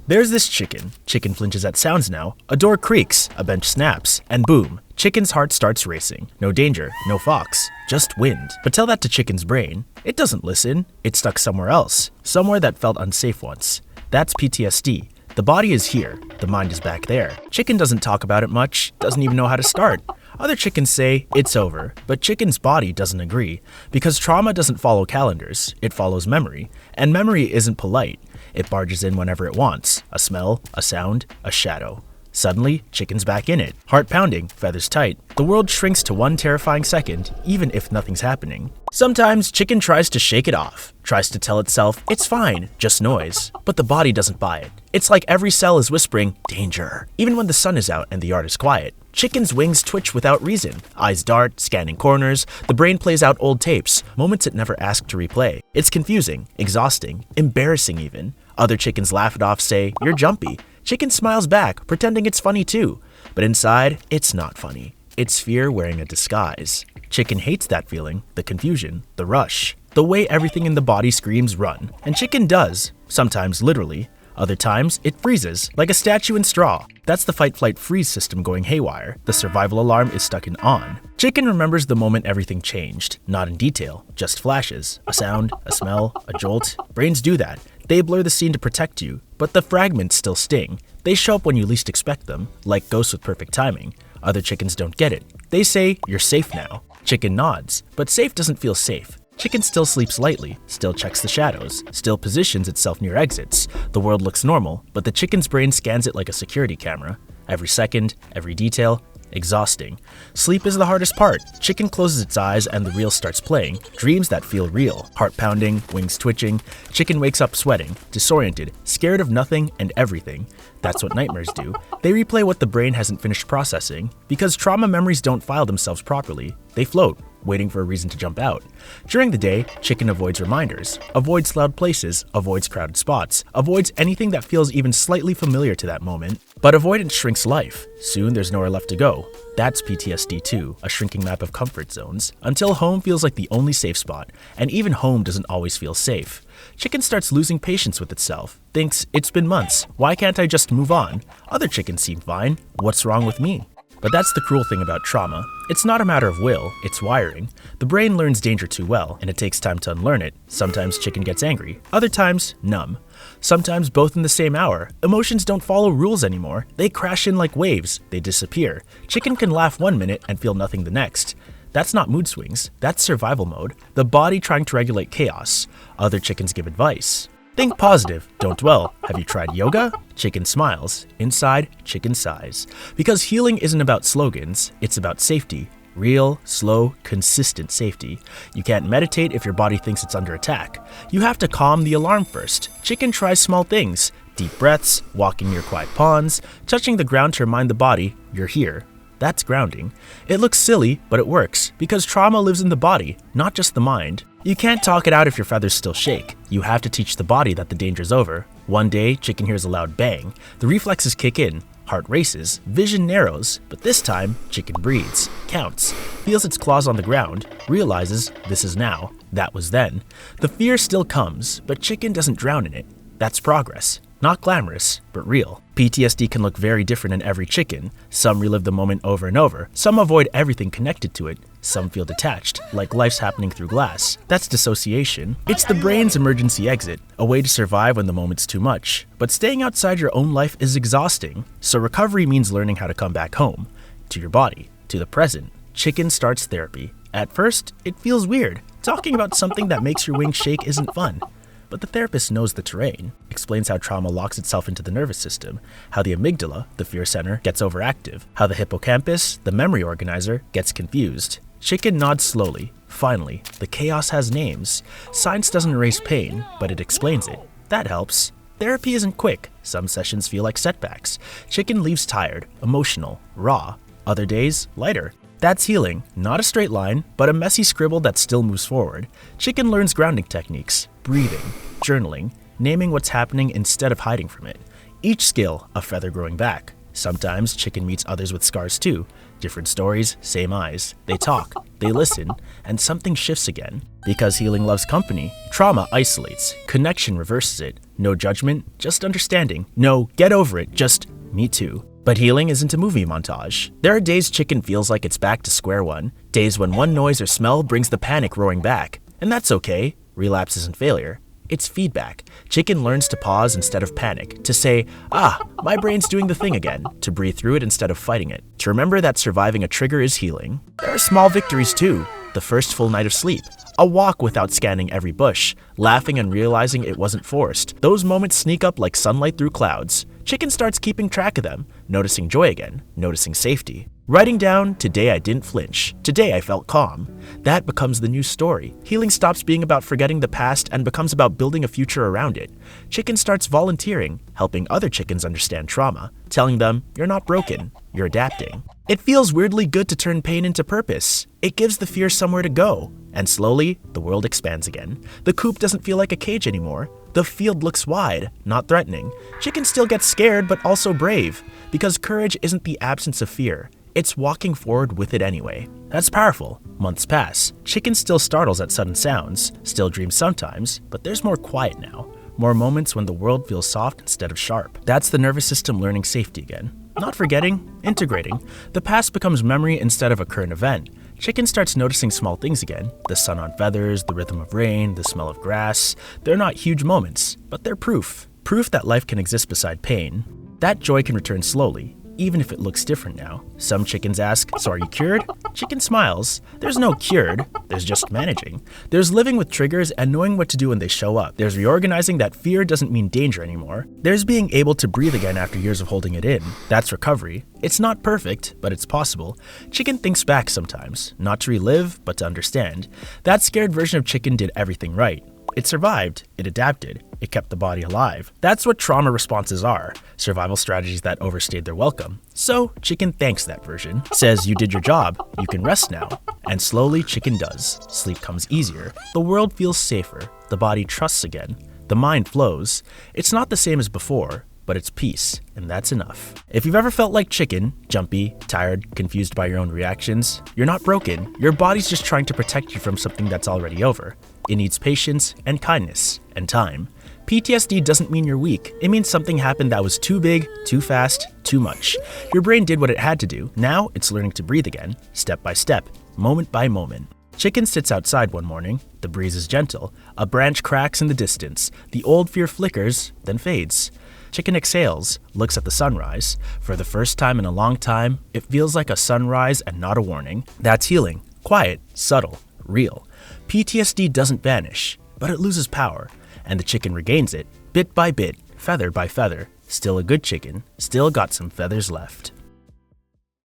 There's this chicken. Chicken flinches at sounds now. A door creaks, a bench snaps, and boom, chicken's heart starts racing. No danger, no fox, just wind. But tell that to chicken's brain. It doesn't listen. It's stuck somewhere else, somewhere that felt unsafe once. That's PTSD. The body is here, the mind is back there. Chicken doesn't talk about it much, doesn't even know how to start. Other chickens say it's over, but chicken's body doesn't agree, because trauma doesn't follow calendars, it follows memory, and memory isn't polite. It barges in whenever it wants, a smell, a sound, a shadow. Suddenly, chicken's back in it, heart pounding, feathers tight. The world shrinks to one terrifying second, even if nothing's happening. Sometimes chicken tries to shake it off, tries to tell itself it's fine, just noise, but the body doesn't buy it. It's like every cell is whispering, danger, even when the sun is out and the yard is quiet. Chicken's wings twitch without reason, eyes dart, scanning corners, the brain plays out old tapes, moments it never asked to replay. It's confusing, exhausting, embarrassing even. Other chickens laugh it off, say, you're jumpy. Chicken smiles back, pretending it's funny too. But inside, it's not funny. It's fear wearing a disguise. Chicken hates that feeling, the confusion, the rush, the way everything in the body screams run. And chicken does, sometimes literally. Other times, it freezes, like a statue in straw. That's the fight-flight-freeze system going haywire. The survival alarm is stuck in on. Chicken remembers the moment everything changed, not in detail, just flashes. A sound, a smell, a jolt. Brains do that. They blur the scene to protect you, but the fragments still sting. They show up when you least expect them, like ghosts with perfect timing. Other chickens don't get it. They say, you're safe now. Chicken nods, but safe doesn't feel safe. Chicken still sleeps lightly, still checks the shadows, still positions itself near exits. The world looks normal, but the chicken's brain scans it like a security camera. Every second, every detail, exhausting. Sleep is the hardest part. Chicken closes its eyes and the reel starts playing. Dreams that feel real. Heart pounding, wings twitching. Chicken wakes up sweating, disoriented, scared of nothing and everything. That's what nightmares do. They replay what the brain hasn't finished processing. Because trauma memories don't file themselves properly. They float, waiting for a reason to jump out. During the day, chicken avoids reminders, avoids loud places, avoids crowded spots, avoids anything that feels even slightly familiar to that moment. But avoidance shrinks life. Soon there's nowhere left to go. That's PTSD too, a shrinking map of comfort zones, until home feels like the only safe spot, and even home doesn't always feel safe. Chicken starts losing patience with itself, thinks, it's been months, why can't I just move on? Other chickens seem fine, what's wrong with me? But that's the cruel thing about trauma. It's not a matter of will, it's wiring. The brain learns danger too well, and it takes time to unlearn it. Sometimes chicken gets angry, other times numb. Sometimes both in the same hour. Emotions don't follow rules anymore. They crash in like waves, they disappear. Chicken can laugh 1 minute and feel nothing the next. That's not mood swings, that's survival mode. The body trying to regulate chaos. Other chickens give advice. Think positive, don't dwell. Have you tried yoga? Chicken smiles. Inside, chicken sighs. Because healing isn't about slogans, it's about safety. Real, slow, consistent safety. You can't meditate if your body thinks it's under attack. You have to calm the alarm first. Chicken tries small things. Deep breaths, walking near quiet ponds, touching the ground to remind the body, you're here. That's grounding. It looks silly, but it works, because trauma lives in the body, not just the mind. You can't talk it out if your feathers still shake. You have to teach the body that the danger's over. One day, chicken hears a loud bang. The reflexes kick in. Heart races, vision narrows, but this time, chicken breathes, counts, feels its claws on the ground, realizes this is now, that was then. The fear still comes, but chicken doesn't drown in it. That's progress. Not glamorous, but real. PTSD can look very different in every chicken. Some relive the moment over and over. Some avoid everything connected to it. Some feel detached, like life's happening through glass. That's dissociation. It's the brain's emergency exit, a way to survive when the moment's too much. But staying outside your own life is exhausting. So recovery means learning how to come back home. To your body, to the present. Chicken starts therapy. At first, it feels weird. Talking about something that makes your wings shake isn't fun. But the therapist knows the terrain, explains how trauma locks itself into the nervous system, how the amygdala, the fear center, gets overactive, how the hippocampus, the memory organizer, gets confused. Chicken nods slowly. Finally, the chaos has names. Science doesn't erase pain, but it explains it. That helps. Therapy isn't quick. Some sessions feel like setbacks. Chicken leaves tired, emotional, raw. Other days, lighter. That's healing, not a straight line, but a messy scribble that still moves forward. Chicken learns grounding techniques, breathing, journaling, naming what's happening instead of hiding from it. Each skill, a feather growing back. Sometimes chicken meets others with scars too. Different stories, same eyes. They talk, they listen, and something shifts again. Because healing loves company, trauma isolates, connection reverses it. no judgment, just understanding. No, get over it, just me too. But healing isn't a movie montage. There are days chicken feels like it's back to square one, days when one noise or smell brings the panic roaring back. And that's okay. Relapse isn't failure. It's feedback. Chicken learns to pause instead of panic, to say, my brain's doing the thing again, to breathe through it instead of fighting it, to remember that surviving a trigger is healing. There are small victories too. The first full night of sleep, a walk without scanning every bush, laughing and realizing it wasn't forced. Those moments sneak up like sunlight through clouds. Chicken starts keeping track of them, noticing joy again, noticing safety. Writing down, today I didn't flinch, today I felt calm. That becomes the new story. Healing stops being about forgetting the past and becomes about building a future around it. Chicken starts volunteering, helping other chickens understand trauma, telling them, you're not broken, you're adapting. It feels weirdly good to turn pain into purpose. It gives the fear somewhere to go. And slowly, the world expands again. The coop doesn't feel like a cage anymore. The field looks wide, not threatening. Chicken still gets scared, but also brave, because courage isn't the absence of fear. It's walking forward with it anyway. That's powerful. Months pass. Chicken still startles at sudden sounds, still dreams sometimes, but there's more quiet now. More moments when the world feels soft instead of sharp. That's the nervous system learning safety again. Not forgetting, integrating. The past becomes memory instead of a current event. Chicken starts noticing small things again. The sun on feathers, the rhythm of rain, the smell of grass. They're not huge moments, but they're proof. Proof that life can exist beside pain. That joy can return slowly, even if it looks different now. Some chickens ask, so are you cured? Chicken smiles. There's no cured, there's just managing. There's living with triggers and knowing what to do when they show up. There's reorganizing that fear doesn't mean danger anymore. There's being able to breathe again after years of holding it in. That's recovery. It's not perfect, but it's possible. Chicken thinks back sometimes, not to relive, but to understand. That scared version of chicken did everything right. It survived, it adapted, it kept the body alive. That's what trauma responses are, survival strategies that overstayed their welcome. So, chicken thanks that version, says you did your job, you can rest now. And slowly chicken does. Sleep comes easier, the world feels safer, the body trusts again, the mind flows. It's not the same as before, but it's peace, and that's enough. If you've ever felt like chicken, jumpy, tired, confused by your own reactions, you're not broken. Your body's just trying to protect you from something that's already over. It needs patience and kindness and time. PTSD doesn't mean you're weak. It means something happened that was too big, too fast, too much. Your brain did what it had to do. Now it's learning to breathe again, step by step, moment by moment. Chicken sits outside one morning. The breeze is gentle. A branch cracks in the distance. The old fear flickers, then fades. Chicken exhales, looks at the sunrise. For the first time in a long time, it feels like a sunrise and not a warning. That's healing. Quiet, subtle, real. PTSD doesn't vanish, but it loses power, and the chicken regains it, bit by bit, feather by feather. Still a good chicken, still got some feathers left.